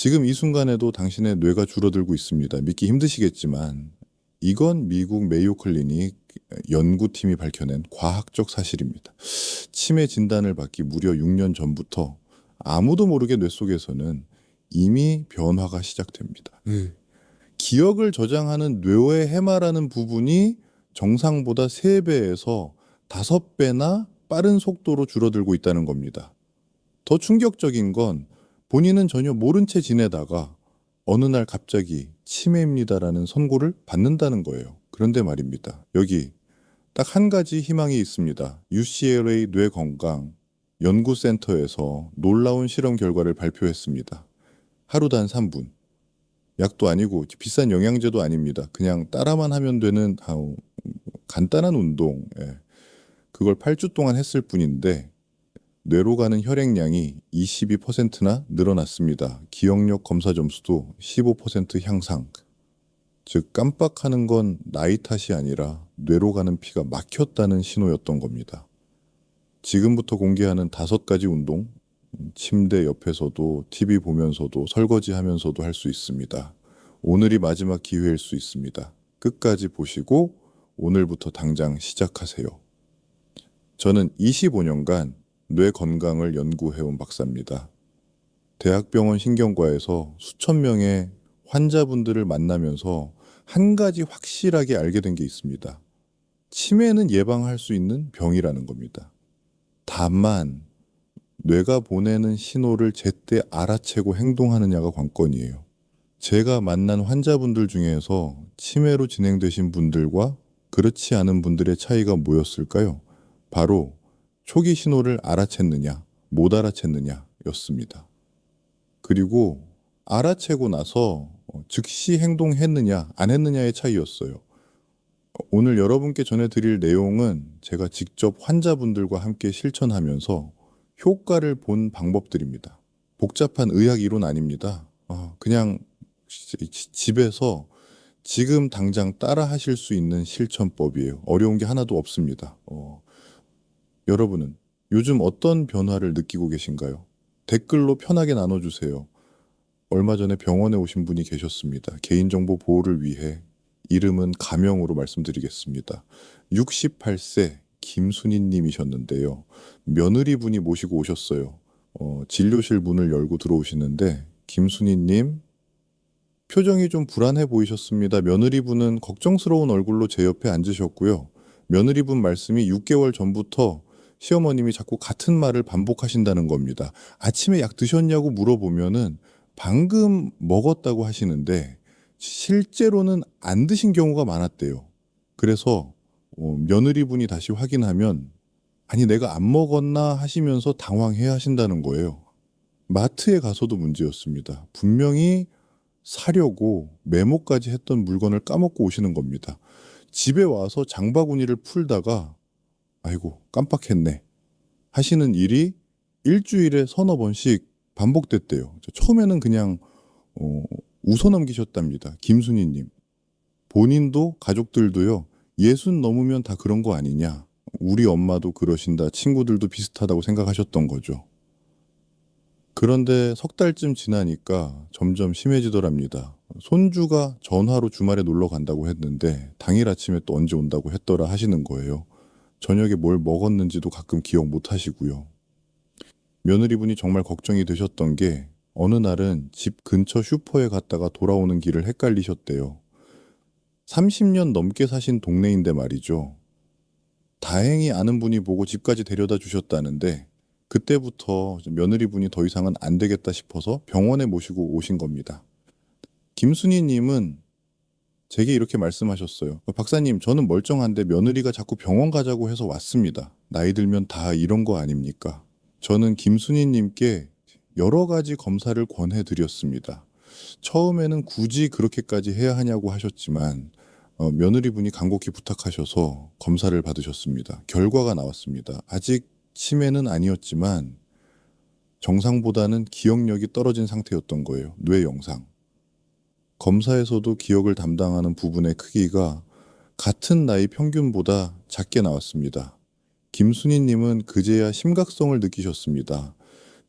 지금 이 순간에도 당신의 뇌가 줄어들고 있습니다. 믿기 힘드시겠지만 이건 미국 메이오 클리닉 연구팀이 밝혀낸 과학적 사실입니다. 치매 진단을 받기 무려 6년 전부터 아무도 모르게 뇌 속에서는 이미 변화가 시작됩니다. 기억을 저장하는 뇌의 해마라는 부분이 정상보다 3배에서 5배나 빠른 속도로 줄어들고 있다는 겁니다. 더 충격적인 건 본인은 전혀 모른 채 지내다가 어느 날 갑자기 치매입니다라는 선고를 받는다는 거예요. 그런데 말입니다. 여기 딱 한 가지 희망이 있습니다. UCLA 뇌건강 연구센터에서 놀라운 실험 결과를 발표했습니다. 하루 단 3분. 약도 아니고 비싼 영양제도 아닙니다. 그냥 따라만 하면 되는 간단한 운동. 그걸 8주 동안 했을 뿐인데 뇌로 가는 혈액량이 22%나 늘어났습니다. 기억력 검사 점수도 15% 향상. 즉 깜빡하는 건 나이 탓이 아니라 뇌로 가는 피가 막혔다는 신호였던 겁니다. 지금부터 공개하는 5가지 운동, 침대 옆에서도 TV 보면서도 설거지하면서도 할 수 있습니다. 오늘이 마지막 기회일 수 있습니다. 끝까지 보시고 오늘부터 당장 시작하세요. 저는 25년간 뇌 건강을 연구해온 박사입니다. 대학병원 신경과에서 수천 명의 환자분들을 만나면서 한 가지 확실하게 알게 된 게 있습니다. 치매는 예방할 수 있는 병이라는 겁니다. 다만 뇌가 보내는 신호를 제때 알아채고 행동하느냐가 관건이에요. 제가 만난 환자분들 중에서 치매로 진행되신 분들과 그렇지 않은 분들의 차이가 뭐였을까요? 바로 초기 신호를 알아챘느냐, 못 알아챘느냐 였습니다. 그리고 알아채고 나서 즉시 행동했느냐, 안 했느냐의 차이였어요. 오늘 여러분께 전해드릴 내용은 제가 직접 환자분들과 함께 실천하면서 효과를 본 방법들입니다. 복잡한 의학 이론 아닙니다. 그냥 집에서 지금 당장 따라 하실 수 있는 실천법이에요. 어려운 게 하나도 없습니다. 여러분은 요즘 어떤 변화를 느끼고 계신가요? 댓글로 편하게 나눠주세요. 얼마 전에 병원에 오신 분이 계셨습니다. 개인정보 보호를 위해 이름은 가명으로 말씀드리겠습니다. 68세 김순희 님이셨는데요. 며느리분이 모시고 오셨어요. 진료실 문을 열고 들어오시는데 김순희 님 표정이 좀 불안해 보이셨습니다. 며느리분은 걱정스러운 얼굴로 제 옆에 앉으셨고요. 며느리분 말씀이 6개월 전부터 시어머님이 자꾸 같은 말을 반복하신다는 겁니다. 아침에 약 드셨냐고 물어보면은 방금 먹었다고 하시는데 실제로는 안 드신 경우가 많았대요. 그래서 며느리분이 다시 확인하면 아니 내가 안 먹었나 하시면서 당황해 하신다는 거예요. 마트에 가서도 문제였습니다. 분명히 사려고 메모까지 했던 물건을 까먹고 오시는 겁니다. 집에 와서 장바구니를 풀다가 아이고 깜빡했네 하시는 일이 일주일에 서너 번씩 반복됐대요. 처음에는 그냥 웃어넘기셨답니다. 김순희님. 본인도 가족들도요. 60 넘으면 다 그런 거 아니냐. 우리 엄마도 그러신다. 친구들도 비슷하다고 생각하셨던 거죠. 그런데 석 달쯤 지나니까 점점 심해지더랍니다. 손주가 전화로 주말에 놀러 간다고 했는데 당일 아침에 또 언제 온다고 했더라 하시는 거예요. 저녁에 뭘 먹었는지도 가끔 기억 못 하시고요. 며느리분이 정말 걱정이 되셨던 게 어느 날은 집 근처 슈퍼에 갔다가 돌아오는 길을 헷갈리셨대요. 30년 넘게 사신 동네인데 말이죠. 다행히 아는 분이 보고 집까지 데려다 주셨다는데 그때부터 며느리분이 더 이상은 안 되겠다 싶어서 병원에 모시고 오신 겁니다. 김순희 님은 제게 이렇게 말씀하셨어요. 박사님, 저는 멀쩡한데 며느리가 자꾸 병원 가자고 해서 왔습니다. 나이 들면 다 이런 거 아닙니까? 저는 김순희 님께 여러 가지 검사를 권해드렸습니다. 처음에는 굳이 그렇게까지 해야 하냐고 하셨지만 며느리분이 간곡히 부탁하셔서 검사를 받으셨습니다. 결과가 나왔습니다. 아직 치매는 아니었지만 정상보다는 기억력이 떨어진 상태였던 거예요. 뇌 영상. 검사에서도 기억을 담당하는 부분의 크기가 같은 나이 평균보다 작게 나왔습니다. 김순희님은 그제야 심각성을 느끼셨습니다.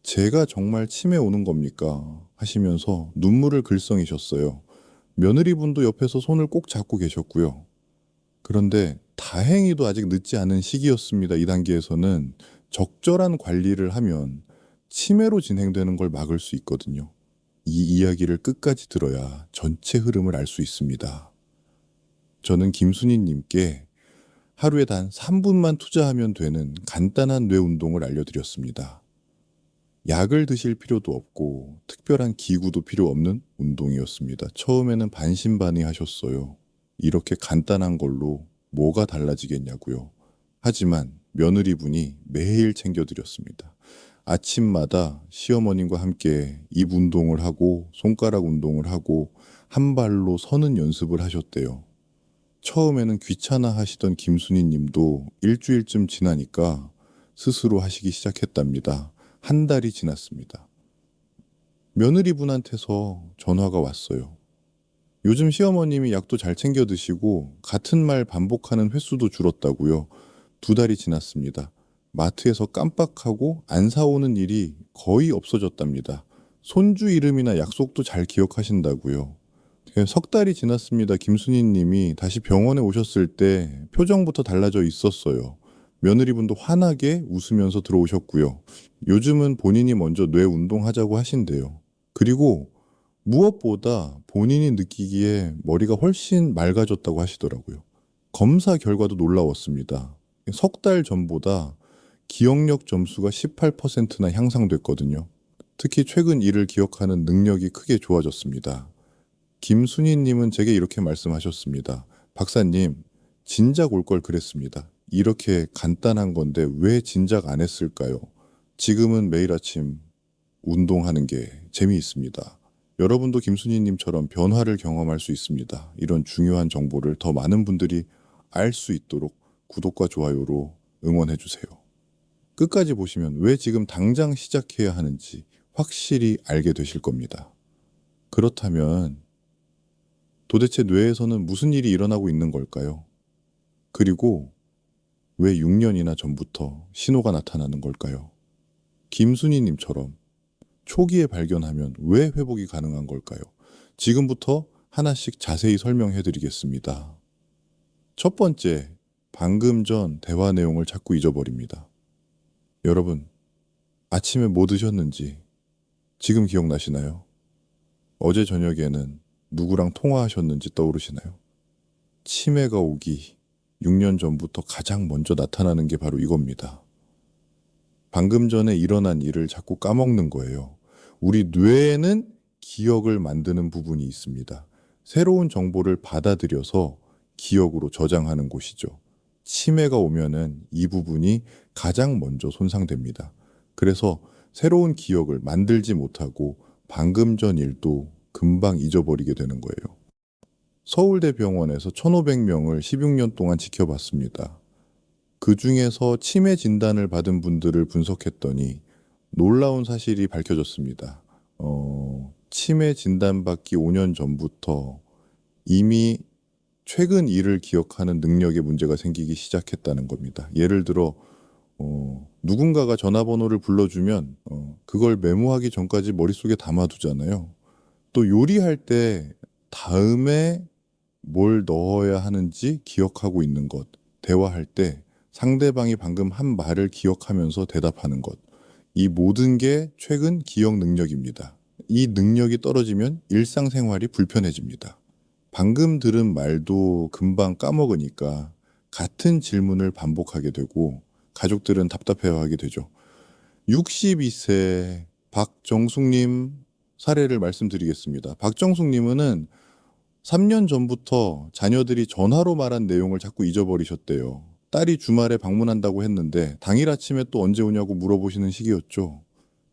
제가 정말 치매 오는 겁니까? 하시면서 눈물을 글썽이셨어요. 며느리분도 옆에서 손을 꼭 잡고 계셨고요. 그런데 다행히도 아직 늦지 않은 시기였습니다. 이 단계에서는 적절한 관리를 하면 치매로 진행되는 걸 막을 수 있거든요. 이 이야기를 끝까지 들어야 전체 흐름을 알 수 있습니다. 저는 김순희님께 하루에 단 3분만 투자하면 되는 간단한 뇌 운동을 알려드렸습니다. 약을 드실 필요도 없고 특별한 기구도 필요 없는 운동이었습니다. 처음에는 반신반의하셨어요. 이렇게 간단한 걸로 뭐가 달라지겠냐고요. 하지만 며느리분이 매일 챙겨드렸습니다. 아침마다 시어머님과 함께 입 운동을 하고 손가락 운동을 하고 한 발로 서는 연습을 하셨대요. 처음에는 귀찮아 하시던 김순희 님도 일주일쯤 지나니까 스스로 하시기 시작했답니다. 한 달이 지났습니다. 며느리분한테서 전화가 왔어요. 요즘 시어머님이 약도 잘 챙겨 드시고 같은 말 반복하는 횟수도 줄었다고요. 2달이 지났습니다. 마트에서 깜빡하고 안 사오는 일이 거의 없어졌답니다. 손주 이름이나 약속도 잘 기억하신다고요. 3달이 지났습니다. 김순희 님이 다시 병원에 오셨을 때 표정부터 달라져 있었어요. 며느리분도 환하게 웃으면서 들어오셨고요. 요즘은 본인이 먼저 뇌 운동하자고 하신대요. 그리고 무엇보다 본인이 느끼기에 머리가 훨씬 맑아졌다고 하시더라고요. 검사 결과도 놀라웠습니다. 3달 전보다 기억력 점수가 18%나 향상됐거든요. 특히 최근 일을 기억하는 능력이 크게 좋아졌습니다. 김순희님은 제게 이렇게 말씀하셨습니다. 박사님, 진작 올 걸 그랬습니다. 이렇게 간단한 건데 왜 진작 안 했을까요? 지금은 매일 아침 운동하는 게 재미있습니다. 여러분도 김순희님처럼 변화를 경험할 수 있습니다. 이런 중요한 정보를 더 많은 분들이 알 수 있도록 구독과 좋아요로 응원해 주세요. 끝까지 보시면 왜 지금 당장 시작해야 하는지 확실히 알게 되실 겁니다. 그렇다면 도대체 뇌에서는 무슨 일이 일어나고 있는 걸까요? 그리고 왜 6년이나 전부터 신호가 나타나는 걸까요? 김순희님처럼 초기에 발견하면 왜 회복이 가능한 걸까요? 지금부터 하나씩 자세히 설명해 드리겠습니다. 첫 번째, 방금 전 대화 내용을 자꾸 잊어버립니다. 여러분, 아침에 뭐 드셨는지 지금 기억나시나요? 어제 저녁에는 누구랑 통화하셨는지 떠오르시나요? 치매가 오기 6년 전부터 가장 먼저 나타나는 게 바로 이겁니다. 방금 전에 일어난 일을 자꾸 까먹는 거예요. 우리 뇌에는 기억을 만드는 부분이 있습니다. 새로운 정보를 받아들여서 기억으로 저장하는 곳이죠. 치매가 오면은 이 부분이 가장 먼저 손상됩니다. 그래서 새로운 기억을 만들지 못하고 방금 전 일도 금방 잊어버리게 되는 거예요. 서울대병원에서 1,500명을 16년 동안 지켜봤습니다. 그 중에서 치매 진단을 받은 분들을 분석했더니 놀라운 사실이 밝혀졌습니다. 치매 진단받기 5년 전부터 이미 최근 일을 기억하는 능력에 문제가 생기기 시작했다는 겁니다. 예를 들어 누군가가 전화번호를 불러주면 그걸 메모하기 전까지 머릿속에 담아두잖아요. 또 요리할 때 다음에 뭘 넣어야 하는지 기억하고 있는 것, 대화할 때 상대방이 방금 한 말을 기억하면서 대답하는 것, 이 모든 게 최근 기억 능력입니다. 이 능력이 떨어지면 일상생활이 불편해집니다. 방금 들은 말도 금방 까먹으니까 같은 질문을 반복하게 되고 가족들은 답답해하게 되죠. 62세 박정숙님 사례를 말씀드리겠습니다. 박정숙님은 3년 전부터 자녀들이 전화로 말한 내용을 자꾸 잊어버리셨대요. 딸이 주말에 방문한다고 했는데 당일 아침에 또 언제 오냐고 물어보시는 시기였죠.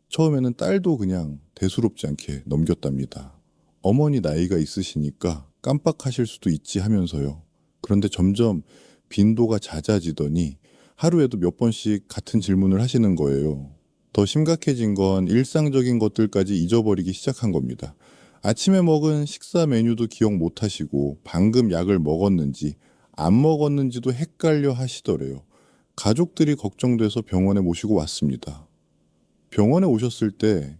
처음에는 딸도 그냥 대수롭지 않게 넘겼답니다. 어머니 나이가 있으시니까 깜빡하실 수도 있지 하면서요. 그런데 점점 빈도가 잦아지더니 하루에도 몇 번씩 같은 질문을 하시는 거예요. 더 심각해진 건 일상적인 것들까지 잊어버리기 시작한 겁니다. 아침에 먹은 식사 메뉴도 기억 못 하시고 방금 약을 먹었는지 안 먹었는지도 헷갈려 하시더래요. 가족들이 걱정돼서 병원에 모시고 왔습니다. 병원에 오셨을 때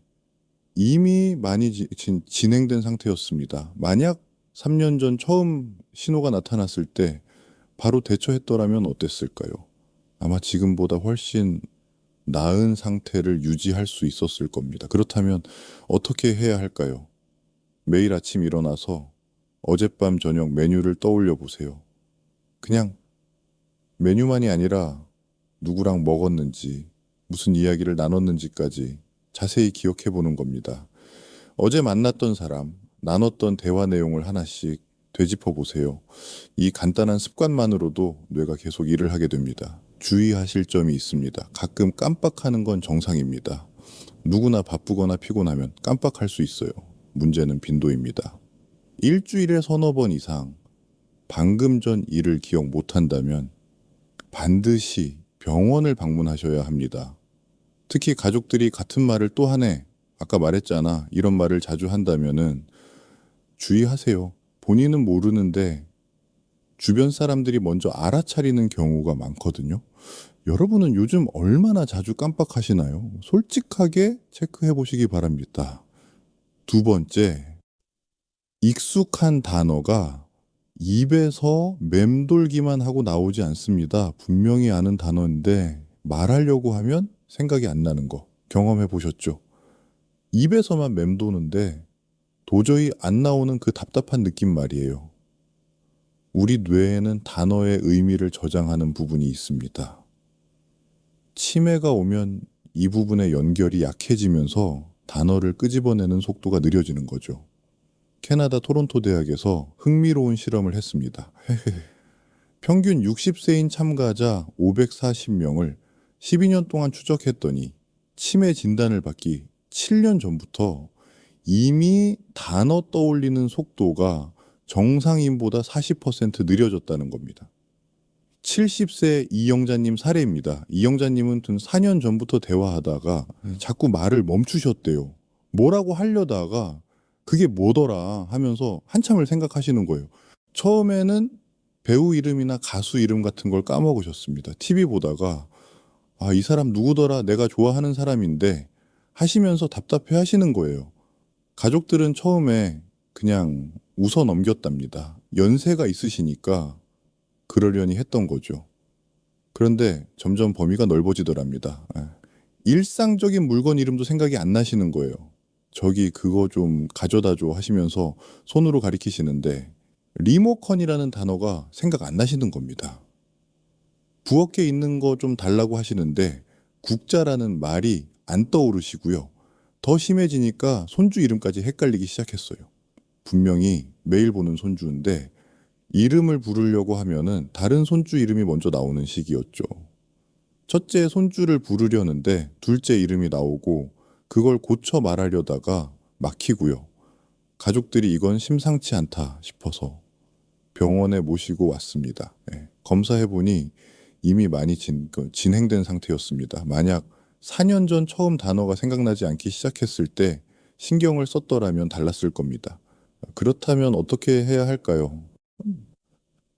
이미 많이 진행된 상태였습니다. 만약 3년 전 처음 신호가 나타났을 때 바로 대처했더라면 어땠을까요? 아마 지금보다 훨씬 나은 상태를 유지할 수 있었을 겁니다. 그렇다면 어떻게 해야 할까요? 매일 아침 일어나서 어젯밤 저녁 메뉴를 떠올려 보세요. 그냥 메뉴만이 아니라 누구랑 먹었는지, 무슨 이야기를 나눴는지까지 자세히 기억해 보는 겁니다. 어제 만났던 사람, 나눴던 대화 내용을 하나씩 되짚어 보세요. 이 간단한 습관만으로도 뇌가 계속 일을 하게 됩니다. 주의하실 점이 있습니다. 가끔 깜빡하는 건 정상입니다. 누구나 바쁘거나 피곤하면 깜빡할 수 있어요. 문제는 빈도입니다. 일주일에 서너 번 이상 방금 전 일을 기억 못한다면 반드시 병원을 방문하셔야 합니다. 특히 가족들이 같은 말을 또 하네. 아까 말했잖아. 이런 말을 자주 한다면은 주의하세요. 본인은 모르는데 주변 사람들이 먼저 알아차리는 경우가 많거든요. 여러분은 요즘 얼마나 자주 깜빡하시나요? 솔직하게 체크해 보시기 바랍니다. 두 번째, 익숙한 단어가 입에서 맴돌기만 하고 나오지 않습니다. 분명히 아는 단어인데 말하려고 하면 생각이 안 나는 거 경험해 보셨죠? 입에서만 맴도는데 도저히 안 나오는 그 답답한 느낌 말이에요. 우리 뇌에는 단어의 의미를 저장하는 부분이 있습니다. 치매가 오면 이 부분의 연결이 약해지면서 단어를 끄집어내는 속도가 느려지는 거죠. 캐나다 토론토 대학에서 흥미로운 실험을 했습니다. 평균 60세인 참가자 540명을 12년 동안 추적했더니 치매 진단을 받기 7년 전부터 이미 단어 떠올리는 속도가 정상인보다 40% 느려졌다는 겁니다. 70세 이영자님 사례입니다. 이영자님은 4년 전부터 대화하다가 자꾸 말을 멈추셨대요. 뭐라고 하려다가 그게 뭐더라 하면서 한참을 생각하시는 거예요. 처음에는 배우 이름이나 가수 이름 같은 걸 까먹으셨습니다. TV 보다가 아, 이 사람 누구더라 내가 좋아하는 사람인데 하시면서 답답해 하시는 거예요. 가족들은 처음에 그냥 웃어 넘겼답니다. 연세가 있으시니까 그러려니 했던 거죠. 그런데 점점 범위가 넓어지더랍니다. 일상적인 물건 이름도 생각이 안 나시는 거예요. 저기 그거 좀 가져다 줘 하시면서 손으로 가리키시는데 리모컨이라는 단어가 생각 안 나시는 겁니다. 부엌에 있는 거 좀 달라고 하시는데 국자라는 말이 안 떠오르시고요. 더 심해지니까 손주 이름까지 헷갈리기 시작했어요. 분명히 매일 보는 손주인데 이름을 부르려고 하면은 다른 손주 이름이 먼저 나오는 시기였죠. 첫째 손주를 부르려는데 둘째 이름이 나오고 그걸 고쳐 말하려다가 막히고요. 가족들이 이건 심상치 않다 싶어서 병원에 모시고 왔습니다. 검사해보니 이미 많이 진행된 상태였습니다. 만약 4년 전 처음 단어가 생각나지 않기 시작했을 때 신경을 썼더라면 달랐을 겁니다. 그렇다면 어떻게 해야 할까요?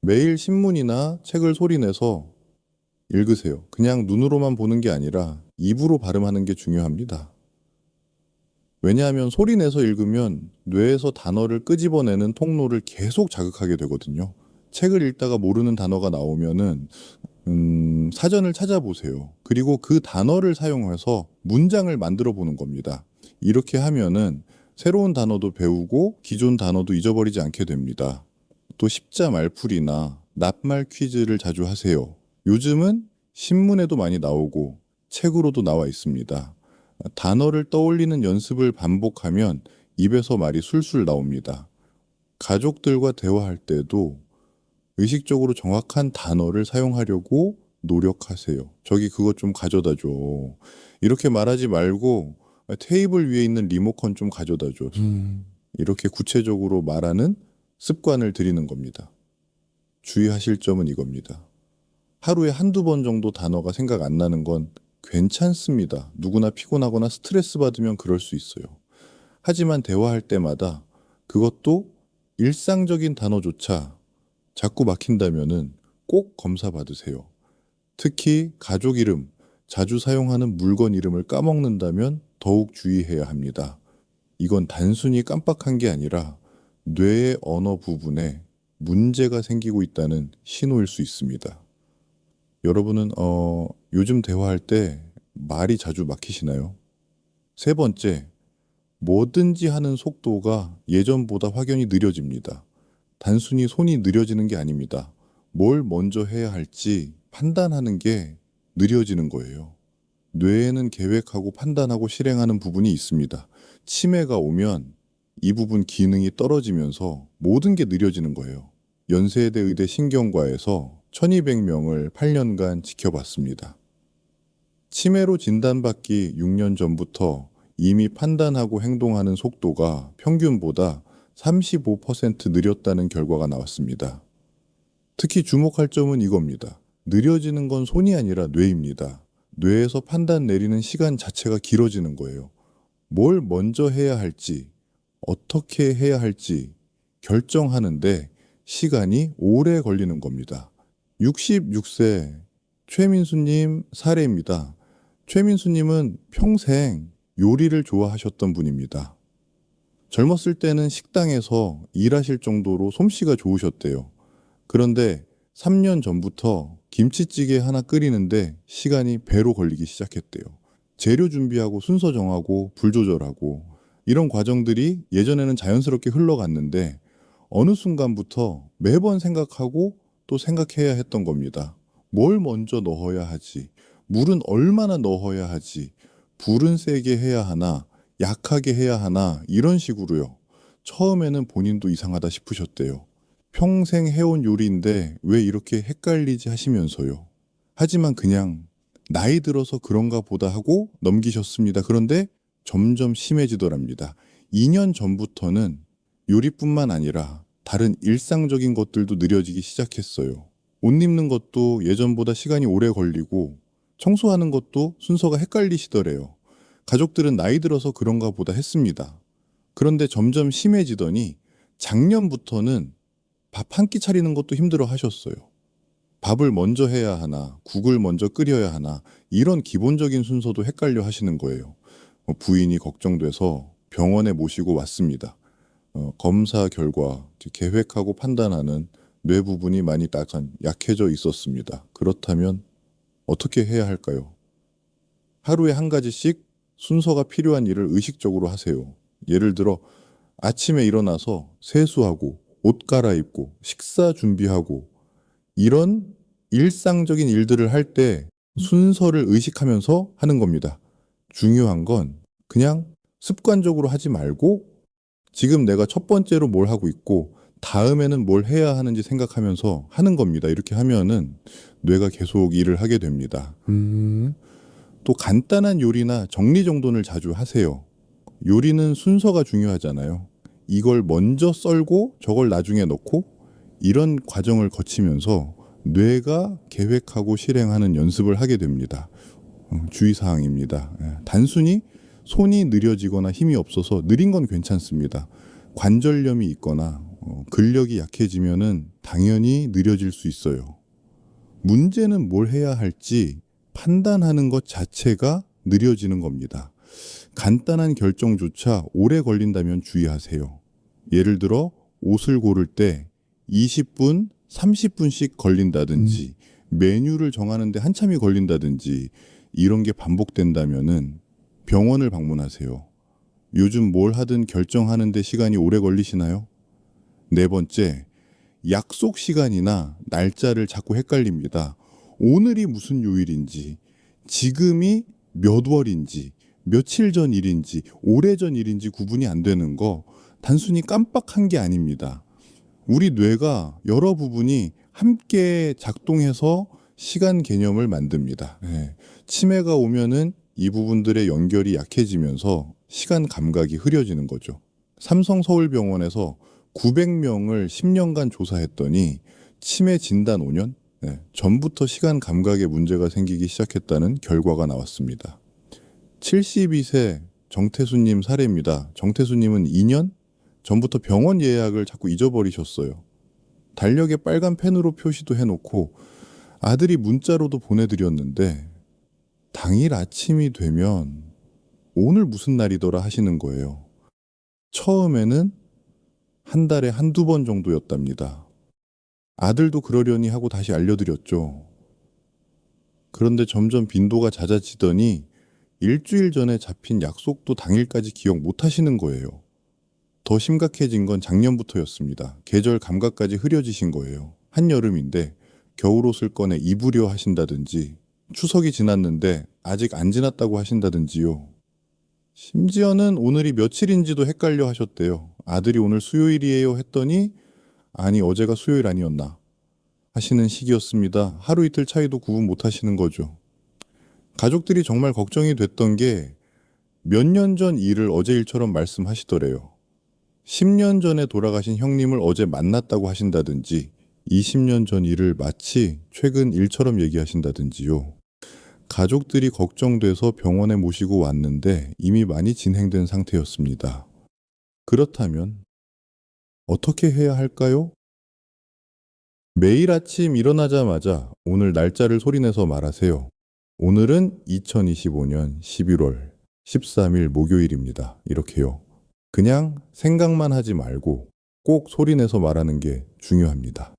매일 신문이나 책을 소리내서 읽으세요. 그냥 눈으로만 보는 게 아니라 입으로 발음하는 게 중요합니다. 왜냐하면 소리내서 읽으면 뇌에서 단어를 끄집어내는 통로를 계속 자극하게 되거든요. 책을 읽다가 모르는 단어가 나오면은 사전을 찾아보세요. 그리고 그 단어를 사용해서 문장을 만들어 보는 겁니다. 이렇게 하면은 새로운 단어도 배우고 기존 단어도 잊어버리지 않게 됩니다. 또 십자 말풀이나 낱말 퀴즈를 자주 하세요. 요즘은 신문에도 많이 나오고 책으로도 나와 있습니다. 단어를 떠올리는 연습을 반복하면 입에서 말이 술술 나옵니다. 가족들과 대화할 때도 의식적으로 정확한 단어를 사용하려고 노력하세요. 저기 그것 좀 가져다 줘. 이렇게 말하지 말고 테이블 위에 있는 리모컨 좀 가져다 줘. 이렇게 구체적으로 말하는 습관을 들이는 겁니다. 주의하실 점은 이겁니다. 하루에 한두 번 정도 단어가 생각 안 나는 건 괜찮습니다. 누구나 피곤하거나 스트레스 받으면 그럴 수 있어요. 하지만 대화할 때마다 그것도 일상적인 단어조차 자꾸 막힌다면은 꼭 검사 받으세요. 특히 가족 이름, 자주 사용하는 물건 이름을 까먹는다면 더욱 주의해야 합니다. 이건 단순히 깜빡한 게 아니라 뇌의 언어 부분에 문제가 생기고 있다는 신호일 수 있습니다. 여러분은 요즘 대화할 때 말이 자주 막히시나요? 세 번째, 뭐든지 하는 속도가 예전보다 확연히 느려집니다. 단순히 손이 느려지는 게 아닙니다. 뭘 먼저 해야 할지 판단하는 게 느려지는 거예요. 뇌에는 계획하고 판단하고 실행하는 부분이 있습니다. 치매가 오면 이 부분 기능이 떨어지면서 모든 게 느려지는 거예요. 연세대 의대 신경과에서 1200명을 8년간 지켜봤습니다. 치매로 진단받기 6년 전부터 이미 판단하고 행동하는 속도가 평균보다 35% 느렸다는 결과가 나왔습니다. 특히 주목할 점은 이겁니다. 느려지는 건 손이 아니라 뇌입니다. 뇌에서 판단 내리는 시간 자체가 길어지는 거예요. 뭘 먼저 해야 할지, 어떻게 해야 할지 결정하는데 시간이 오래 걸리는 겁니다. 66세 최민수님 사례입니다. 최민수님은 평생 요리를 좋아하셨던 분입니다. 젊었을 때는 식당에서 일하실 정도로 솜씨가 좋으셨대요. 그런데 3년 전부터 김치찌개 하나 끓이는데 시간이 배로 걸리기 시작했대요. 재료 준비하고 순서 정하고 불 조절하고 이런 과정들이 예전에는 자연스럽게 흘러갔는데 어느 순간부터 매번 생각하고 또 생각해야 했던 겁니다. 뭘 먼저 넣어야 하지? 물은 얼마나 넣어야 하지? 불은 세게 해야 하나? 약하게 해야 하나? 이런 식으로요. 처음에는 본인도 이상하다 싶으셨대요. 평생 해온 요리인데 왜 이렇게 헷갈리지 하시면서요. 하지만 그냥 나이 들어서 그런가 보다 하고 넘기셨습니다. 그런데 점점 심해지더랍니다. 2년 전부터는 요리뿐만 아니라 다른 일상적인 것들도 느려지기 시작했어요. 옷 입는 것도 예전보다 시간이 오래 걸리고 청소하는 것도 순서가 헷갈리시더래요. 가족들은 나이 들어서 그런가 보다 했습니다. 그런데 점점 심해지더니 작년부터는 밥 한 끼 차리는 것도 힘들어 하셨어요. 밥을 먼저 해야 하나, 국을 먼저 끓여야 하나, 이런 기본적인 순서도 헷갈려 하시는 거예요. 부인이 걱정돼서 병원에 모시고 왔습니다. 검사 결과 계획하고 판단하는 뇌 부분이 많이 약해져 있었습니다. 그렇다면 어떻게 해야 할까요? 하루에 한 가지씩 순서가 필요한 일을 의식적으로 하세요. 예를 들어 아침에 일어나서 세수하고 옷 갈아입고 식사 준비하고 이런 일상적인 일들을 할 때 순서를 의식하면서 하는 겁니다. 중요한 건 그냥 습관적으로 하지 말고 지금 내가 첫 번째로 뭘 하고 있고 다음에는 뭘 해야 하는지 생각하면서 하는 겁니다. 이렇게 하면은 뇌가 계속 일을 하게 됩니다. 또 간단한 요리나 정리정돈을 자주 하세요. 요리는 순서가 중요하잖아요. 이걸 먼저 썰고 저걸 나중에 넣고 이런 과정을 거치면서 뇌가 계획하고 실행하는 연습을 하게 됩니다. 주의사항입니다. 단순히 손이 느려지거나 힘이 없어서 느린 건 괜찮습니다. 관절염이 있거나 근력이 약해지면은 당연히 느려질 수 있어요. 문제는 뭘 해야 할지 판단하는 것 자체가 느려지는 겁니다. 간단한 결정조차 오래 걸린다면 주의하세요. 예를 들어 옷을 고를 때 20분, 30분씩 걸린다든지 메뉴를 정하는데 한참이 걸린다든지 이런 게 반복된다면은 병원을 방문하세요. 요즘 뭘 하든 결정하는데 시간이 오래 걸리시나요? 네 번째, 약속 시간이나 날짜를 자꾸 헷갈립니다. 오늘이 무슨 요일인지, 지금이 몇 월인지, 며칠 전 일인지, 오래전 일인지 구분이 안 되는 거 단순히 깜빡한 게 아닙니다. 우리 뇌가 여러 부분이 함께 작동해서 시간 개념을 만듭니다. 치매가 오면은 이 부분들의 연결이 약해지면서 시간 감각이 흐려지는 거죠. 삼성서울병원에서 900명을 10년간 조사했더니 치매 진단 5년 전부터 시간 감각에 문제가 생기기 시작했다는 결과가 나왔습니다. 72세 정태수님 사례입니다. 정태수님은 2년 전부터 병원 예약을 자꾸 잊어버리셨어요. 달력에 빨간 펜으로 표시도 해놓고 아들이 문자로도 보내드렸는데 당일 아침이 되면 오늘 무슨 날이더라 하시는 거예요. 처음에는 한 달에 한두 번 정도였답니다. 아들도 그러려니 하고 다시 알려드렸죠. 그런데 점점 빈도가 잦아지더니 일주일 전에 잡힌 약속도 당일까지 기억 못 하시는 거예요. 더 심각해진 건 작년부터였습니다. 계절 감각까지 흐려지신 거예요. 한여름인데 겨울옷을 꺼내 입으려 하신다든지 추석이 지났는데 아직 안 지났다고 하신다든지요. 심지어는 오늘이 며칠인지도 헷갈려 하셨대요. 아들이 오늘 수요일이에요 했더니 아니 어제가 수요일 아니었나 하시는 시기였습니다. 하루 이틀 차이도 구분 못 하시는 거죠. 가족들이 정말 걱정이 됐던 게 몇 년 전 일을 어제 일처럼 말씀하시더래요. 10년 전에 돌아가신 형님을 어제 만났다고 하신다든지 20년 전 일을 마치 최근 일처럼 얘기하신다든지요. 가족들이 걱정돼서 병원에 모시고 왔는데 이미 많이 진행된 상태였습니다. 그렇다면 어떻게 해야 할까요? 매일 아침 일어나자마자 오늘 날짜를 소리내서 말하세요. 오늘은 2025년 11월 13일 목요일입니다. 이렇게요. 그냥 생각만 하지 말고 꼭 소리내서 말하는 게 중요합니다.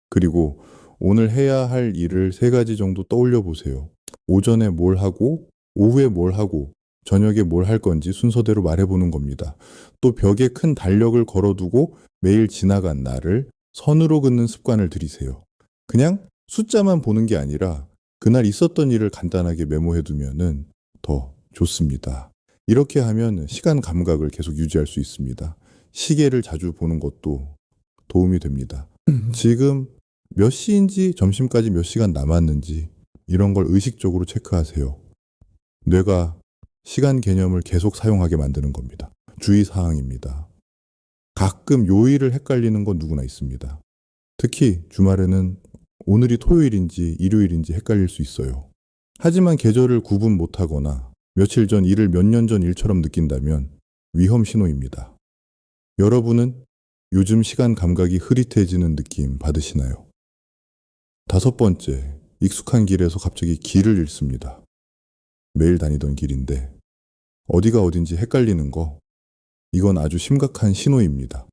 그리고 오늘 해야 할 일을 3가지 정도 떠올려 보세요. 오전에 뭘 하고, 오후에 뭘 하고, 저녁에 뭘 할 건지 순서대로 말해보는 겁니다. 또 벽에 큰 달력을 걸어두고 매일 지나간 날을 선으로 긋는 습관을 들이세요. 그냥 숫자만 보는 게 아니라 그날 있었던 일을 간단하게 메모해두면은 더 좋습니다. 이렇게 하면 시간 감각을 계속 유지할 수 있습니다. 시계를 자주 보는 것도 도움이 됩니다. 지금 몇 시인지 점심까지 몇 시간 남았는지 이런 걸 의식적으로 체크하세요. 뇌가 시간 개념을 계속 사용하게 만드는 겁니다. 주의사항입니다. 가끔 요일을 헷갈리는 건 누구나 있습니다. 특히 주말에는 오늘이 토요일인지 일요일인지 헷갈릴 수 있어요. 하지만 계절을 구분 못하거나 며칠 전 일을 몇 년 전 일처럼 느낀다면 위험 신호입니다. 여러분은 요즘 시간 감각이 흐릿해지는 느낌 받으시나요? 5번째, 익숙한 길에서 갑자기 길을 잃습니다. 매일 다니던 길인데 어디가 어딘지 헷갈리는 거, 이건 아주 심각한 신호입니다.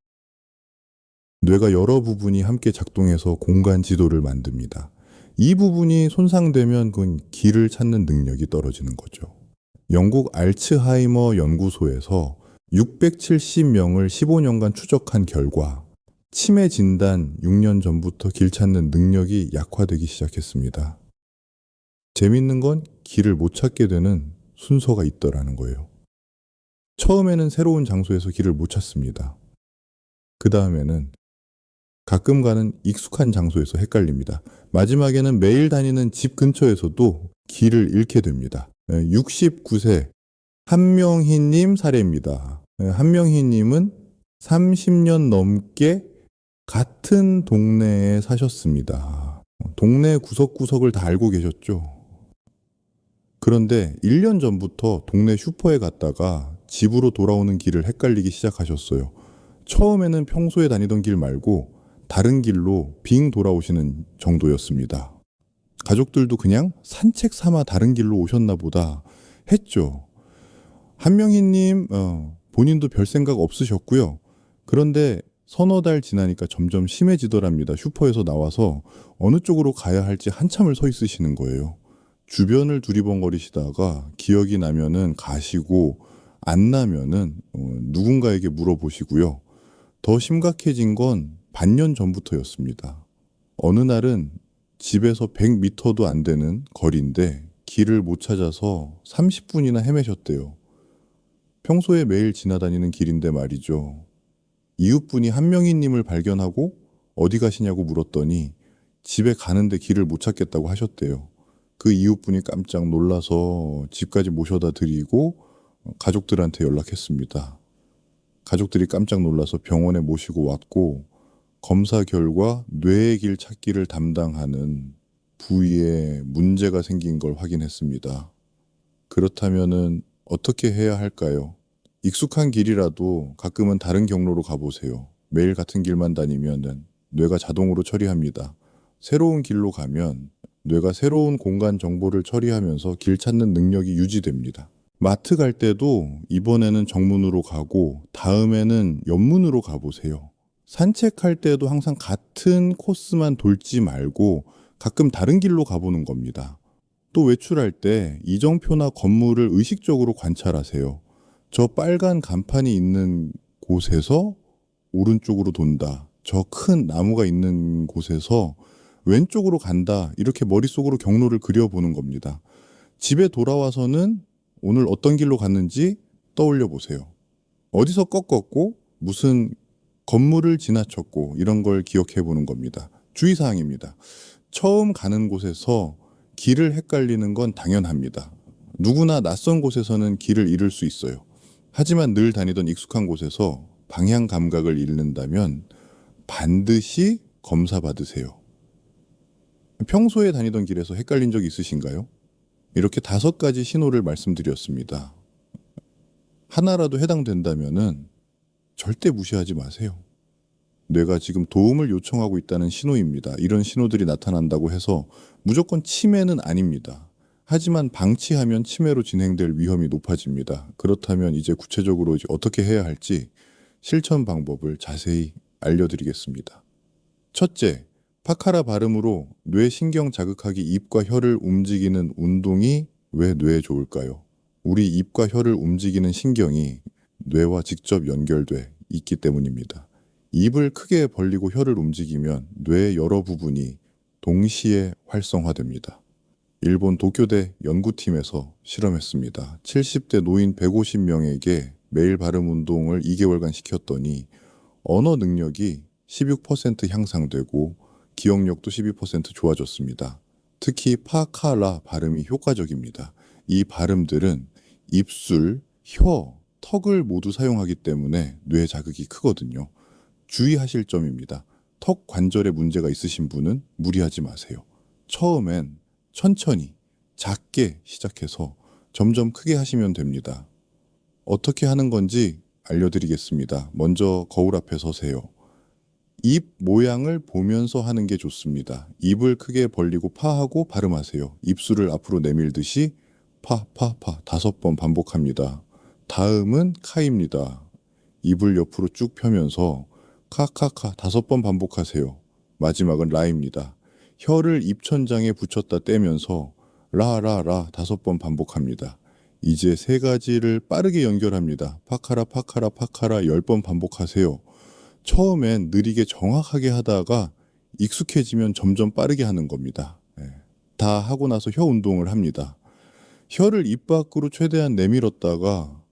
뇌가 여러 부분이 함께 작동해서 공간 지도를 만듭니다. 이 부분이 손상되면 그건 길을 찾는 능력이 떨어지는 거죠. 영국 알츠하이머 연구소에서 670명을 15년간 추적한 결과 치매 진단 6년 전부터 길 찾는 능력이 약화되기 시작했습니다. 재밌는 건 길을 못 찾게 되는 순서가 있더라는 거예요. 처음에는 새로운 장소에서 길을 못 찾습니다. 그 다음에는 가끔 가는 익숙한 장소에서 헷갈립니다. 마지막에는 매일 다니는 집 근처에서도 길을 잃게 됩니다. 69세 한명희님 사례입니다. 한명희님은 30년 넘게 같은 동네에 사셨습니다. 동네 구석구석을 다 알고 계셨죠. 그런데 1년 전부터 동네 슈퍼에 갔다가 집으로 돌아오는 길을 헷갈리기 시작하셨어요. 처음에는 평소에 다니던 길 말고 다른 길로 빙 돌아오시는 정도였습니다. 가족들도 그냥 산책 삼아 다른 길로 오셨나 보다 했죠. 한명희님 본인도 별 생각 없으셨고요. 그런데 서너 달 지나니까 점점 심해지더랍니다. 슈퍼에서 나와서 어느 쪽으로 가야 할지 한참을 서 있으시는 거예요. 주변을 두리번거리시다가 기억이 나면은 가시고 안 나면은 누군가에게 물어보시고요. 더 심각해진 건 반년 전부터였습니다. 어느 날은 집에서 100m도 안 되는 거리인데 길을 못 찾아서 30분이나 헤매셨대요. 평소에 매일 지나다니는 길인데 말이죠. 이웃분이 한명희님을 발견하고 어디 가시냐고 물었더니 집에 가는데 길을 못 찾겠다고 하셨대요. 그 이웃분이 깜짝 놀라서 집까지 모셔다 드리고 가족들한테 연락했습니다. 가족들이 깜짝 놀라서 병원에 모시고 왔고 검사 결과 뇌의 길 찾기를 담당하는 부위에 문제가 생긴 걸 확인했습니다. 그렇다면은 어떻게 해야 할까요? 익숙한 길이라도 가끔은 다른 경로로 가보세요. 매일 같은 길만 다니면은 뇌가 자동으로 처리합니다. 새로운 길로 가면 뇌가 새로운 공간 정보를 처리하면서 길 찾는 능력이 유지됩니다. 마트 갈 때도 이번에는 정문으로 가고 다음에는 옆문으로 가보세요. 산책할 때도 항상 같은 코스만 돌지 말고 가끔 다른 길로 가보는 겁니다. 또 외출할 때 이정표나 건물을 의식적으로 관찰하세요. 저 빨간 간판이 있는 곳에서 오른쪽으로 돈다. 저 큰 나무가 있는 곳에서 왼쪽으로 간다. 이렇게 머릿속으로 경로를 그려보는 겁니다. 집에 돌아와서는 오늘 어떤 길로 갔는지 떠올려 보세요. 어디서 꺾었고 무슨 건물을 지나쳤고 이런 걸 기억해 보는 겁니다. 주의사항입니다. 처음 가는 곳에서 길을 헷갈리는 건 당연합니다. 누구나 낯선 곳에서는 길을 잃을 수 있어요. 하지만 늘 다니던 익숙한 곳에서 방향 감각을 잃는다면 반드시 검사 받으세요. 평소에 다니던 길에서 헷갈린 적 있으신가요? 이렇게 5가지 신호를 말씀드렸습니다. 하나라도 해당된다면은 절대 무시하지 마세요. 뇌가 지금 도움을 요청하고 있다는 신호입니다. 이런 신호들이 나타난다고 해서 무조건 치매는 아닙니다. 하지만 방치하면 치매로 진행될 위험이 높아집니다. 그렇다면 이제 구체적으로 어떻게 해야 할지 실천 방법을 자세히 알려드리겠습니다. 첫째, 파카라 발음으로 뇌 신경 자극하기 입과 혀를 움직이는 운동이 왜 뇌에 좋을까요? 우리 입과 혀를 움직이는 신경이 뇌와 직접 연결돼 있기 때문입니다. 입을 크게 벌리고 혀를 움직이면 뇌의 여러 부분이 동시에 활성화됩니다. 일본 도쿄대 연구팀에서 실험했습니다. 70대 노인 150명에게 매일 발음 운동을 2개월간 시켰더니 언어 능력이 16% 향상되고 기억력도 12% 좋아졌습니다. 특히 파카라 발음이 효과적입니다. 이 발음들은 입술, 혀, 턱을 모두 사용하기 때문에 뇌 자극이 크거든요. 주의하실 점입니다. 턱 관절에 문제가 있으신 분은 무리하지 마세요. 처음엔 천천히 작게 시작해서 점점 크게 하시면 됩니다. 어떻게 하는 건지 알려드리겠습니다. 먼저 거울 앞에 서세요. 입 모양을 보면서 하는 게 좋습니다. 입을 크게 벌리고 파하고 발음하세요. 입술을 앞으로 내밀듯이 파, 파, 파 5번 반복합니다. 다음은 카입니다. 입을 옆으로 쭉 펴면서 카카카 5번 반복하세요. 마지막은 라입니다. 혀를 입천장에 붙였다 떼면서 라라라 5번 반복합니다. 이제 3가지를 빠르게 연결합니다. 파카라 파카라 파카라 10번 반복하세요. 처음엔 느리게 정확하게 하다가 익숙해지면 점점 빠르게 하는 겁니다. 다 하고 나서 혀 운동을 합니다. 혀를 입 밖으로 최대한 내밀었다가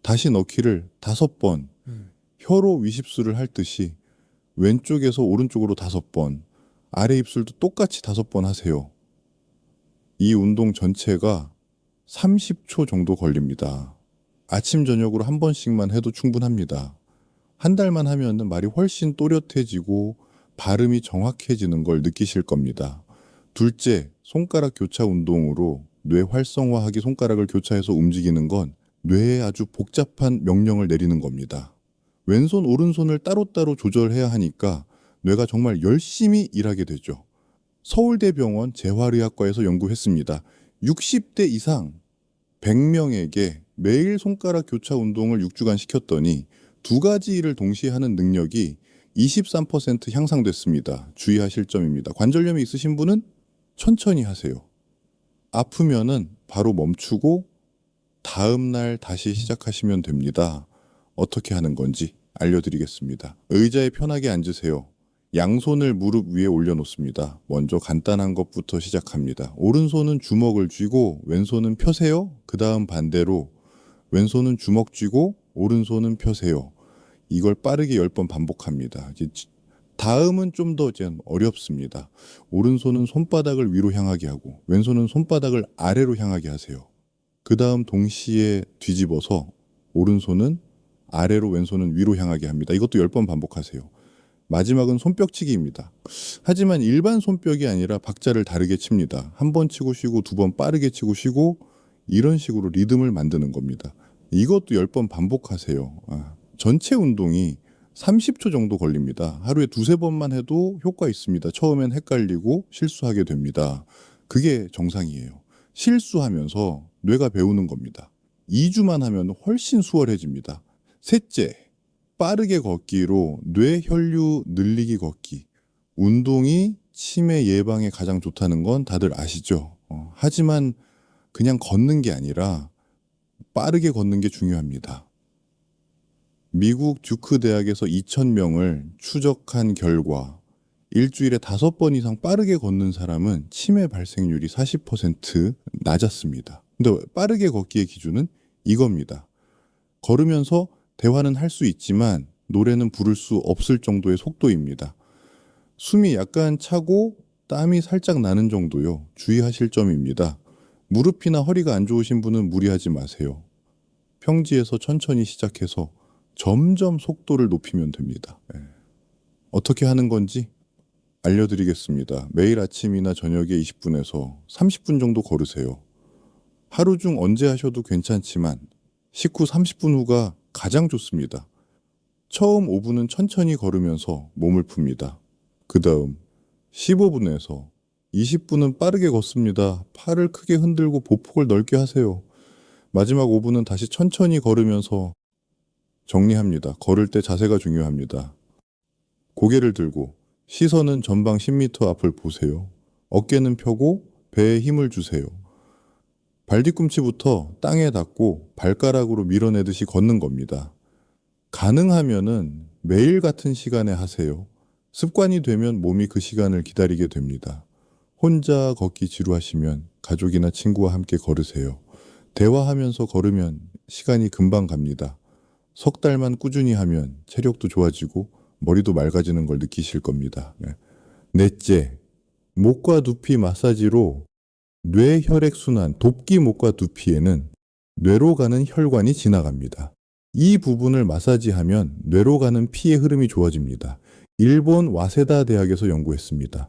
다시 넣기를 5번, 혀로 위십수를 할 듯이 왼쪽에서 오른쪽으로 5번, 아래 입술도 똑같이 5번 하세요. 이 운동 전체가 30초 정도 걸립니다. 아침 저녁으로 한 번씩만 해도 충분합니다. 한 달만 하면 말이 훨씬 또렷해지고 발음이 정확해지는 걸 느끼실 겁니다. 둘째, 손가락 교차 운동으로 뇌 활성화하기 손가락을 교차해서 움직이는 건 뇌에 아주 복잡한 명령을 내리는 겁니다. 왼손, 오른손을 따로따로 조절해야 하니까 뇌가 정말 열심히 일하게 되죠. 서울대병원 재활의학과에서 연구했습니다. 60대 이상 100명에게 매일 손가락 교차 운동을 6주간 시켰더니 2가지 일을 동시에 하는 능력이 23% 향상됐습니다. 주의하실 점입니다. 관절염이 있으신 분은 천천히 하세요. 아프면은 바로 멈추고 다음날 다시 시작하시면 됩니다. 어떻게 하는 건지 알려드리겠습니다. 의자에 편하게 앉으세요. 양손을 무릎 위에 올려놓습니다. 먼저 간단한 것부터 시작합니다. 오른손은 주먹을 쥐고 왼손은 펴세요. 그 다음 반대로 왼손은 주먹 쥐고 오른손은 펴세요. 이걸 빠르게 10번 반복합니다. 다음은 좀 더 어렵습니다. 오른손은 손바닥을 위로 향하게 하고 왼손은 손바닥을 아래로 향하게 하세요. 그 다음 동시에 뒤집어서 오른손은 아래로 왼손은 위로 향하게 합니다. 이것도 10번 반복하세요. 마지막은 손뼉치기입니다. 하지만 일반 손뼉이 아니라 박자를 다르게 칩니다. 한 번 치고 쉬고 2번 빠르게 치고 쉬고 이런 식으로 리듬을 만드는 겁니다. 이것도 10번 반복하세요. 전체 운동이 30초 정도 걸립니다. 하루에 두세 번만 해도 효과 있습니다. 처음엔 헷갈리고 실수하게 됩니다. 그게 정상이에요. 실수하면서 뇌가 배우는 겁니다. 2주만 하면 훨씬 수월해집니다. 셋째, 빠르게 걷기로 뇌 혈류 늘리기 걷기. 운동이 치매 예방에 가장 좋다는 건 다들 아시죠? 하지만 그냥 걷는 게 아니라 빠르게 걷는 게 중요합니다. 미국 듀크 대학에서 2,000명을 추적한 결과 일주일에 5번 이상 빠르게 걷는 사람은 치매 발생률이 40% 낮았습니다. 근데 빠르게 걷기의 기준은 이겁니다. 걸으면서 대화는 할 수 있지만 노래는 부를 수 없을 정도의 속도입니다. 숨이 약간 차고 땀이 살짝 나는 정도요. 주의하실 점입니다. 무릎이나 허리가 안 좋으신 분은 무리하지 마세요. 평지에서 천천히 시작해서 점점 속도를 높이면 됩니다. 어떻게 하는 건지 알려드리겠습니다. 매일 아침이나 저녁에 20분에서 30분 정도 걸으세요. 하루 중 언제 하셔도 괜찮지만 식후 30분 후가 가장 좋습니다. 처음 5분은 천천히 걸으면서 몸을 풉니다. 그 다음 15분에서 20분은 빠르게 걷습니다. 팔을 크게 흔들고 보폭을 넓게 하세요. 마지막 5분은 다시 천천히 걸으면서 정리합니다. 걸을 때 자세가 중요합니다. 고개를 들고 시선은 전방 10m 앞을 보세요. 어깨는 펴고 배에 힘을 주세요. 발뒤꿈치부터 땅에 닿고 발가락으로 밀어내듯이 걷는 겁니다. 가능하면은 매일 같은 시간에 하세요. 습관이 되면 몸이 그 시간을 기다리게 됩니다. 혼자 걷기 지루하시면 가족이나 친구와 함께 걸으세요. 대화하면서 걸으면 시간이 금방 갑니다. 석 달만 꾸준히 하면 체력도 좋아지고 머리도 맑아지는 걸 느끼실 겁니다. 넷째, 목과 두피 마사지로 뇌 혈액순환, 돕기 목과 두피에는 뇌로 가는 혈관이 지나갑니다. 이 부분을 마사지하면 뇌로 가는 피의 흐름이 좋아집니다. 일본 와세다 대학에서 연구했습니다.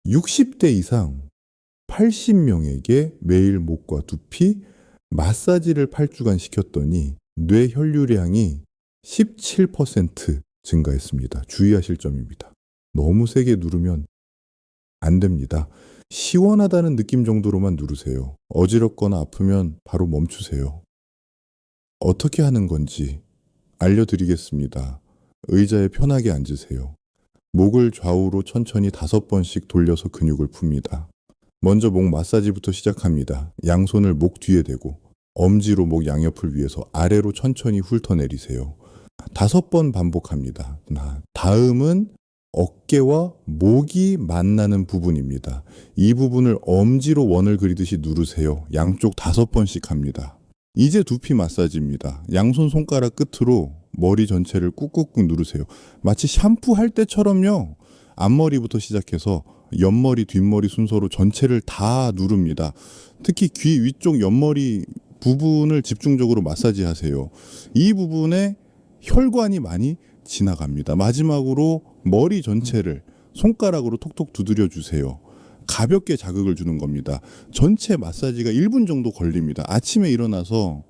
60대 이상 80명에게 매일 목과 두피 마사지를 8주간 시켰더니 뇌 혈류량이 17% 증가했습니다. 주의하실 점입니다. 너무 세게 누르면 안 됩니다. 시원하다는 느낌 정도로만 누르세요. 어지럽거나 아프면 바로 멈추세요. 어떻게 하는 건지 알려드리겠습니다. 의자에 편하게 앉으세요. 목을 좌우로 천천히 5번씩 돌려서 근육을 풉니다. 먼저 목 마사지부터 시작합니다. 양손을 목 뒤에 대고 엄지로 목 양옆을 위해서 아래로 천천히 훑어내리세요. 5번 반복합니다. 다음은 어깨와 목이 만나는 부분입니다. 이 부분을 엄지로 원을 그리듯이 누르세요. 양쪽 5번씩 합니다. 이제 두피 마사지입니다. 양손 손가락 끝으로 머리 전체를 꾹꾹꾹 누르세요. 마치 샴푸할 때처럼요. 앞머리부터 시작해서 옆머리, 뒷머리 순서로 전체를 다 누릅니다. 특히 귀 위쪽 옆머리 부분을 집중적으로 마사지하세요. 이 부분에 혈관이 많이 지나갑니다. 마지막으로 머리 전체를 손가락으로 톡톡 두드려 주세요. 가볍게 자극을 주는 겁니다. 전체 마사지가 1분 정도 걸립니다. 아침에 일어나서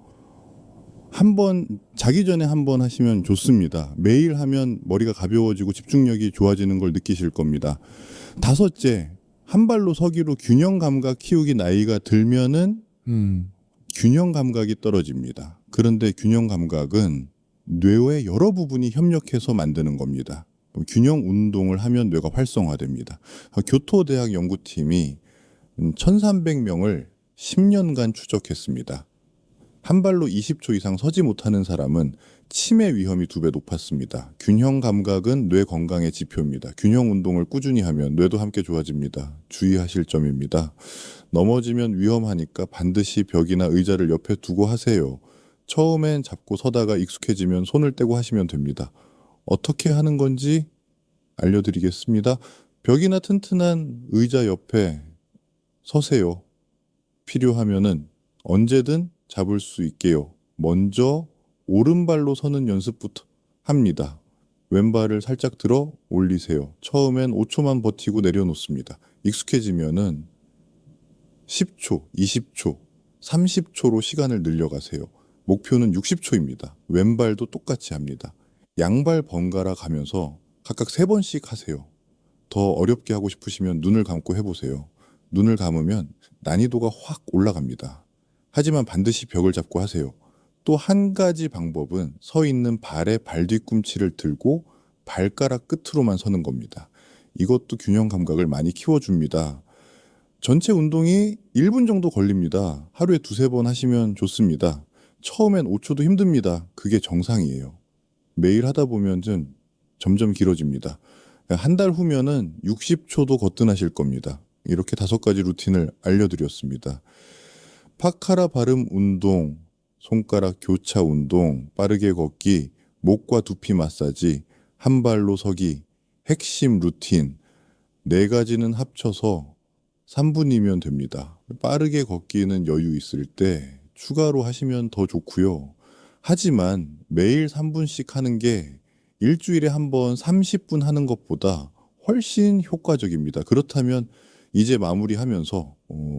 자기 전에 한 번 하시면 좋습니다. 매일 하면 머리가 가벼워지고 집중력이 좋아지는 걸 느끼실 겁니다. 5째, 한 발로 서기로 균형 감각 키우기 나이가 들면은 균형 감각이 떨어집니다. 그런데 균형 감각은 뇌의 여러 부분이 협력해서 만드는 겁니다. 균형 운동을 하면 뇌가 활성화됩니다. 교토대학 연구팀이 1,300명을 10년간 추적했습니다. 한 발로 20초 이상 서지 못하는 사람은 치매 위험이 2배 높았습니다. 균형 감각은 뇌 건강의 지표입니다. 균형 운동을 꾸준히 하면 뇌도 함께 좋아집니다. 주의하실 점입니다. 넘어지면 위험하니까 반드시 벽이나 의자를 옆에 두고 하세요. 처음엔 잡고 서다가 익숙해지면 손을 떼고 하시면 됩니다. 어떻게 하는 건지 알려드리겠습니다. 벽이나 튼튼한 의자 옆에 서세요. 필요하면은 언제든 잡을 수 있게요. 먼저 오른발로 서는 연습부터 합니다. 왼발을 살짝 들어 올리세요. 처음엔 5초만 버티고 내려놓습니다. 익숙해지면은 10초, 20초, 30초로 시간을 늘려가세요. 목표는 60초입니다. 왼발도 똑같이 합니다. 양발 번갈아 가면서 각각 3번씩 하세요. 더 어렵게 하고 싶으시면 눈을 감고 해보세요. 눈을 감으면 난이도가 확 올라갑니다. 하지만 반드시 벽을 잡고 하세요. 또 한 가지 방법은 서 있는 발의 발 뒤꿈치를 들고 발가락 끝으로만 서는 겁니다. 이것도 균형 감각을 많이 키워줍니다. 전체 운동이 1분 정도 걸립니다. 하루에 2-3번 하시면 좋습니다. 처음엔 5초도 힘듭니다. 그게 정상이에요. 매일 하다 보면은 점점 길어집니다. 한 달 후면은 60초도 거뜬하실 겁니다. 이렇게 5가지 루틴을 알려드렸습니다. 파카라 발음 운동, 손가락 교차 운동, 빠르게 걷기, 목과 두피 마사지, 한 발로 서기, 핵심 루틴 4가지는 합쳐서 3분이면 됩니다. 빠르게 걷기는 여유 있을 때 추가로 하시면 더 좋고요. 하지만 매일 3분씩 하는 게 일주일에 한 번 30분 하는 것보다 훨씬 효과적입니다. 그렇다면 이제 마무리하면서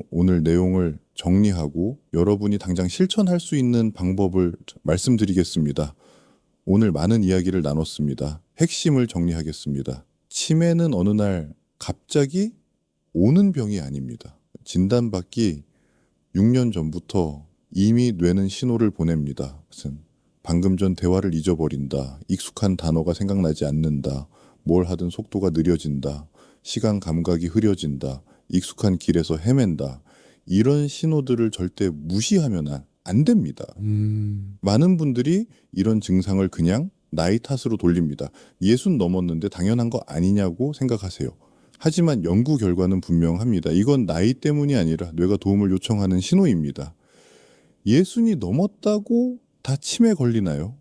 오늘 내용을 정리하고 여러분이 당장 실천할 수 있는 방법을 말씀드리겠습니다. 오늘 많은 이야기를 나눴습니다. 핵심을 정리하겠습니다. 치매는 어느 날 갑자기 오는 병이 아닙니다. 진단받기 6년 전부터 이미 뇌는 신호를 보냅니다. 무슨 방금 전 대화를 잊어버린다. 익숙한 단어가 생각나지 않는다. 뭘 하든 속도가 느려진다. 시간 감각이 흐려진다. 익숙한 길에서 헤맨다. 이런 신호들을 절대 무시하면 안 됩니다. 많은 분들이 이런 증상을 그냥 나이 탓으로 돌립니다. 60 넘었는데 당연한 거 아니냐고 생각하세요. 하지만 연구 결과는 분명합니다. 이건 나이 때문이 아니라 뇌가 도움을 요청하는 신호입니다. 60이 넘었다고 다 치매 걸리나요?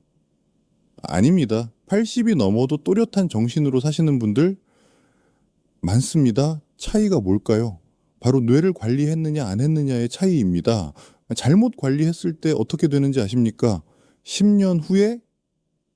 아닙니다. 80이 넘어도 또렷한 정신으로 사시는 분들 많습니다. 차이가 뭘까요? 바로 뇌를 관리했느냐 안 했느냐의 차이입니다. 잘못 관리했을 때 어떻게 되는지 아십니까? 10년 후에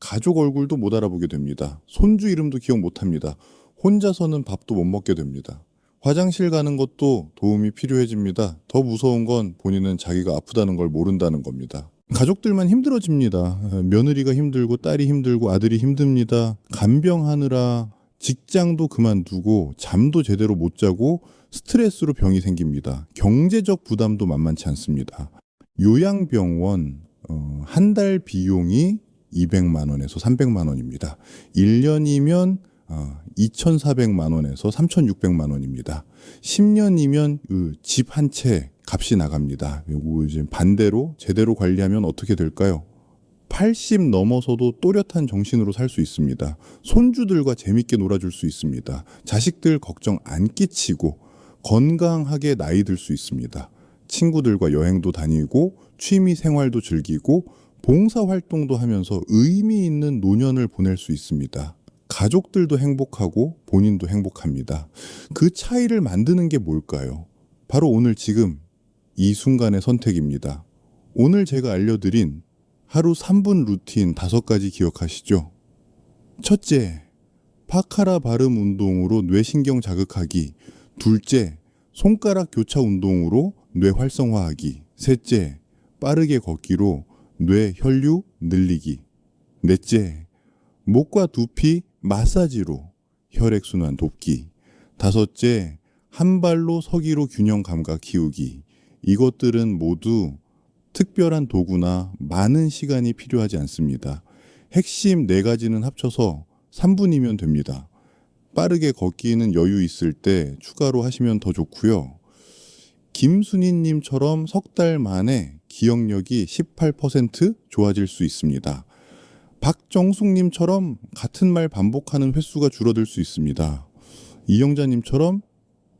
가족 얼굴도 못 알아보게 됩니다. 손주 이름도 기억 못합니다. 혼자서는 밥도 못 먹게 됩니다. 화장실 가는 것도 도움이 필요해집니다. 더 무서운 건 본인은 자기가 아프다는 걸 모른다는 겁니다. 가족들만 힘들어집니다. 며느리가 힘들고 딸이 힘들고 아들이 힘듭니다. 간병하느라 직장도 그만두고 잠도 제대로 못 자고 스트레스로 병이 생깁니다. 경제적 부담도 만만치 않습니다. 요양병원 한 달 비용이 200만 원에서 300만 원입니다. 1년이면 2,400만 원에서 3,600만 원입니다. 10년이면 집 한 채 값이 나갑니다. 요거 이제 반대로 제대로 관리하면 어떻게 될까요? 80 넘어서도 또렷한 정신으로 살 수 있습니다. 손주들과 재밌게 놀아줄 수 있습니다. 자식들 걱정 안 끼치고 건강하게 나이 들 수 있습니다. 친구들과 여행도 다니고 취미 생활도 즐기고 봉사활동도 하면서 의미 있는 노년을 보낼 수 있습니다. 가족들도 행복하고 본인도 행복합니다. 그 차이를 만드는 게 뭘까요? 바로 오늘 지금 이 순간의 선택입니다. 오늘 제가 알려드린 하루 3분 루틴 5가지 기억하시죠? 첫째, 파카라 발음 운동으로 뇌신경 자극하기. 둘째, 손가락 교차 운동으로 뇌 활성화하기. 셋째, 빠르게 걷기로 뇌 혈류 늘리기. 넷째, 목과 두피 마사지로 혈액순환 돕기. 다섯째, 한 발로 서기로 균형 감각 키우기. 이것들은 모두 특별한 도구나 많은 시간이 필요하지 않습니다. 핵심 4가지는 합쳐서 3분이면 됩니다. 빠르게 걷기는 여유 있을 때 추가로 하시면 더 좋고요. 김순희님처럼 석 달 만에 기억력이 18% 좋아질 수 있습니다. 박정숙님처럼 같은 말 반복하는 횟수가 줄어들 수 있습니다. 이영자님처럼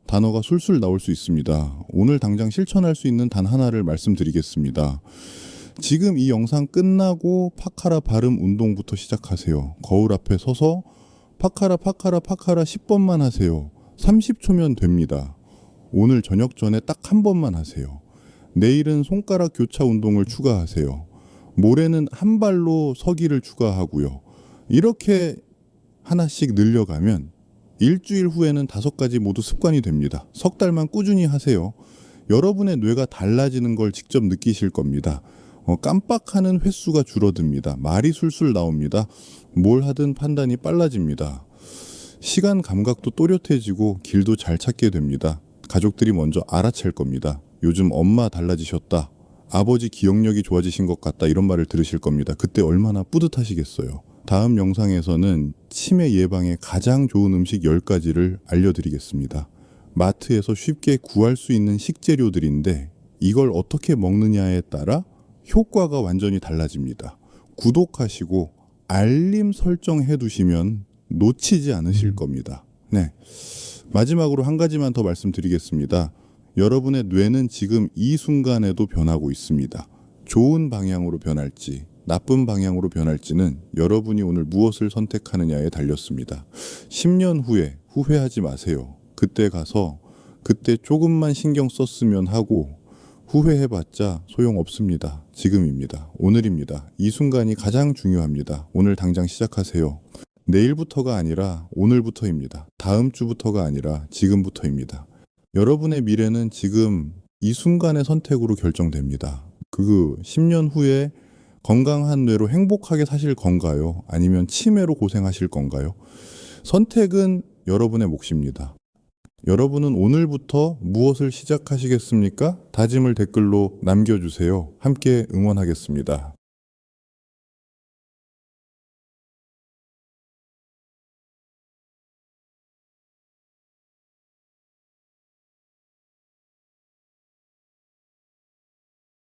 단어가 술술 나올 수 있습니다. 오늘 당장 실천할 수 있는 단 하나를 말씀드리겠습니다. 지금 이 영상 끝나고 파카라 발음 운동부터 시작하세요. 거울 앞에 서서 파카라 10번만 하세요. 30초면 됩니다. 오늘 저녁 전에 딱 한 번만 하세요. 내일은 손가락 교차 운동을 추가하세요. 모레는 한 발로 서기를 추가하고요. 이렇게 하나씩 늘려가면 일주일 후에는 5가지 모두 습관이 됩니다. 석 달만 꾸준히 하세요. 여러분의 뇌가 달라지는 걸 직접 느끼실 겁니다. 깜빡하는 횟수가 줄어듭니다. 말이 술술 나옵니다. 뭘 하든 판단이 빨라집니다. 시간 감각도 또렷해지고 길도 잘 찾게 됩니다. 가족들이 먼저 알아챌 겁니다. 요즘 엄마 달라지셨다. 아버지 기억력이 좋아지신 것 같다. 이런 말을 들으실 겁니다. 그때 얼마나 뿌듯하시겠어요. 다음 영상에서는 치매 예방에 가장 좋은 음식 10가지를 알려드리겠습니다. 마트에서 쉽게 구할 수 있는 식재료들인데 이걸 어떻게 먹느냐에 따라 효과가 완전히 달라집니다. 구독하시고 알림 설정해 두시면 놓치지 않으실 겁니다. 네. 마지막으로 한 가지만 더 말씀드리겠습니다. 여러분의 뇌는 지금 이 순간에도 변하고 있습니다. 좋은 방향으로 변할지 나쁜 방향으로 변할지는 여러분이 오늘 무엇을 선택하느냐에 달렸습니다. 10년 후에 후회하지 마세요. 그때 가서 그때 조금만 신경 썼으면 하고 후회해봤자 소용없습니다. 지금입니다. 오늘입니다. 이 순간이 가장 중요합니다. 오늘 당장 시작하세요. 내일부터가 아니라 오늘부터입니다. 다음 주부터가 아니라 지금부터입니다. 여러분의 미래는 지금 이 순간의 선택으로 결정됩니다. 10년 후에 건강한 뇌로 행복하게 사실 건가요? 아니면 치매로 고생하실 건가요? 선택은 여러분의 몫입니다. 여러분은 오늘부터 무엇을 시작하시겠습니까? 다짐을 댓글로 남겨주세요. 함께 응원하겠습니다.